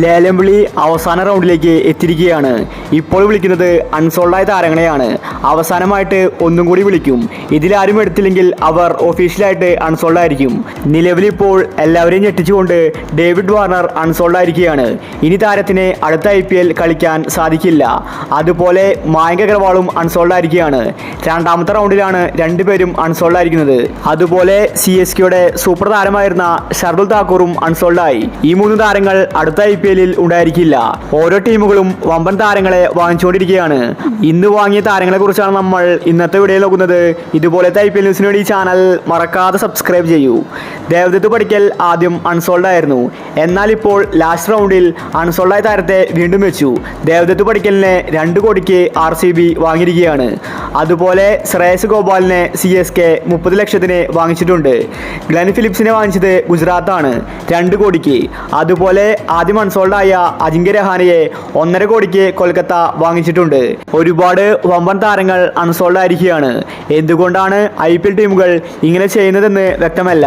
ലേലം വിളി അവസാന റൗണ്ടിലേക്ക് എത്തിയിരിക്കുകയാണ്. ഇപ്പോൾ വിളിക്കുന്നത് അൺസോൾഡായ താരങ്ങളെയാണ്. അവസാനമായിട്ട് ഒന്നും കൂടി വിളിക്കും. ഇതിലാരും എടുത്തില്ലെങ്കിൽ അവർ ഒഫീഷ്യലായിട്ട് അൺസോൾഡ് ആയിരിക്കും. നിലവിലിപ്പോൾ എല്ലാവരെയും ഞെട്ടിച്ചുകൊണ്ട് ഡേവിഡ് വാർണർ അൺസോൾഡ് ആയിരിക്കുകയാണ്. ഇനി താരത്തിന് അടുത്ത IPL കളിക്കാൻ സാധിക്കില്ല. അതുപോലെ മായങ്ക് അഗർവാളും അൺസോൾഡ് ആയിരിക്കുകയാണ്. രണ്ടാമത്തെ റൗണ്ടിലാണ് രണ്ടുപേരും അൺസോൾഡ് ആയിരിക്കുന്നത്. അതുപോലെ CSKയുടെ സൂപ്പർ താരമായിരുന്ന ഷർദുൽ താക്കൂറും അൺസോൾഡ് ആയി. ഈ മൂന്ന് താരങ്ങൾ അടുത്ത IPL ഉണ്ടായിരിക്കില്ല. ഓരോ ടീമുകളും വമ്പൻ താരങ്ങളെ വാങ്ങിച്ചുകൊണ്ടിരിക്കുകയാണ്. ഇന്ന് വാങ്ങിയ താരങ്ങളെ കുറിച്ചാണ് നമ്മൾ ഇന്നത്തെ വീഡിയോയിൽ നോക്കുന്നത്. ഇതുപോലത്തെ IPL ന്യൂസിന് വേണ്ടി ഈ ചാനൽ മറക്കാതെ സബ്സ്ക്രൈബ് ചെയ്യൂ. ദേവദത്ത് പടിക്കൽ ആദ്യം അൺസോൾഡ് ആയിരുന്നു. എന്നാൽ ഇപ്പോൾ ലാസ്റ്റ് റൗണ്ടിൽ അൺസോൾഡ് ആയ താരത്തെ വീണ്ടും വെച്ചു. ദേവദത്ത് പടിക്കലിനെ 2 കോടിക്ക് RCB വാങ്ങിയിരിക്കുകയാണ്. അതുപോലെ ശ്രേയസ് ഗോപാലിനെ CSK 30 ലക്ഷത്തിന് വാങ്ങിച്ചിട്ടുണ്ട്. ഗ്ലെൻ ഫിലിപ്സിനെ വാങ്ങിച്ചത് ഗുജറാത്താണ് 2 കോടിക്ക്. അതുപോലെ ആദ്യം അൺസോൾഡ് ആയ അജിങ്ക്യ രഹാനെയെ 1.5 കോടിക്ക് കൊൽക്കത്ത വാങ്ങിച്ചിട്ടുണ്ട്. ഒരുപാട് വമ്പൻ താരങ്ങൾ അൺസോൾഡ് ആയിരിക്കുകയാണ്. എന്തുകൊണ്ടാണ് IPL ടീമുകൾ ഇങ്ങനെ ചെയ്യുന്നതെന്ന് വ്യക്തമല്ല.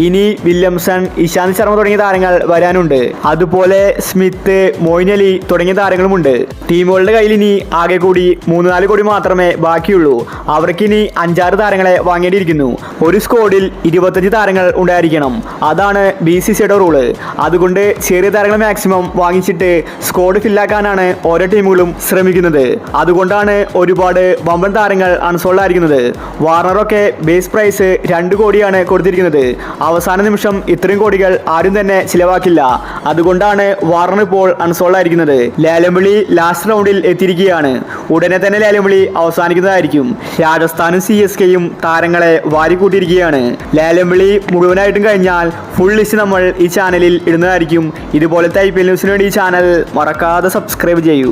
ഇനി വില്യംസൺ, ഇശാന്ത് ശർമ്മ തുടങ്ങിയ താരങ്ങൾ വരാനുണ്ട്. അതുപോലെ സ്മിത്ത്, മൊയിൻ അലി തുടങ്ങിയ താരങ്ങളുമുണ്ട്. ടീമുകളുടെ കയ്യിൽ ഇനി ആകെ കൂടി 3-4 കോടി മാത്രമേ ബാക്കിയുള്ളൂ. അവർക്കിനി 5-6 താരങ്ങളെ വാങ്ങേണ്ടിയിരിക്കുന്നു. ഒരു സ്ക്വാഡിൽ 25 താരങ്ങൾ ഉണ്ടായിരിക്കണം. അതാണ് BCCയുടെ റൂള്. അതുകൊണ്ട് ചെറിയ താരങ്ങളെ മാക്സിമം വാങ്ങിച്ചിട്ട് സ്ക്വാഡ് ഫില്ലാക്കാനാണ് ഓരോ ടീമുകളും ശ്രമിക്കുന്നത്. അതുകൊണ്ടാണ് ഒരുപാട് വമ്പൻ താരങ്ങൾ അൺസോൾഡ് ആയിരിക്കുന്നത്. വാർണറൊക്കെ ബേസ് പ്രൈസ് 2 കോടിയാണ് കൊടുത്തിരിക്കുന്നത്. അവസാന നിമിഷം ഇത്രയും കോടികൾ ആരും തന്നെ ചിലവാക്കില്ല. അതുകൊണ്ടാണ് വാർണർ ഇപ്പോൾ അൺസോൾഡ് ആയിരിക്കുന്നത്. ലേലം വിളി ലാസ്റ്റ് റൗണ്ടിൽ എത്തിയിരിക്കുകയാണ്. ഉടനെ തന്നെ ലേലം വിളി അവസാനിക്കുന്നതായിരിക്കും. രാജസ്ഥാനും CSKയും താരങ്ങളെ വാരിക്കൂട്ടിയിരിക്കുകയാണ്. ലേലം വിളി മുഴുവനായിട്ടും കഴിഞ്ഞാൽ ഫുൾ ലിസ്റ്റ് നമ്മൾ ഈ ചാനലിൽ ഇടുന്നതായിരിക്കും. ഇതുപോലത്തെ IPL ന്യൂസിന് വേണ്ടി ഈ ചാനൽ മറക്കാതെ സബ്സ്ക്രൈബ് ചെയ്യൂ.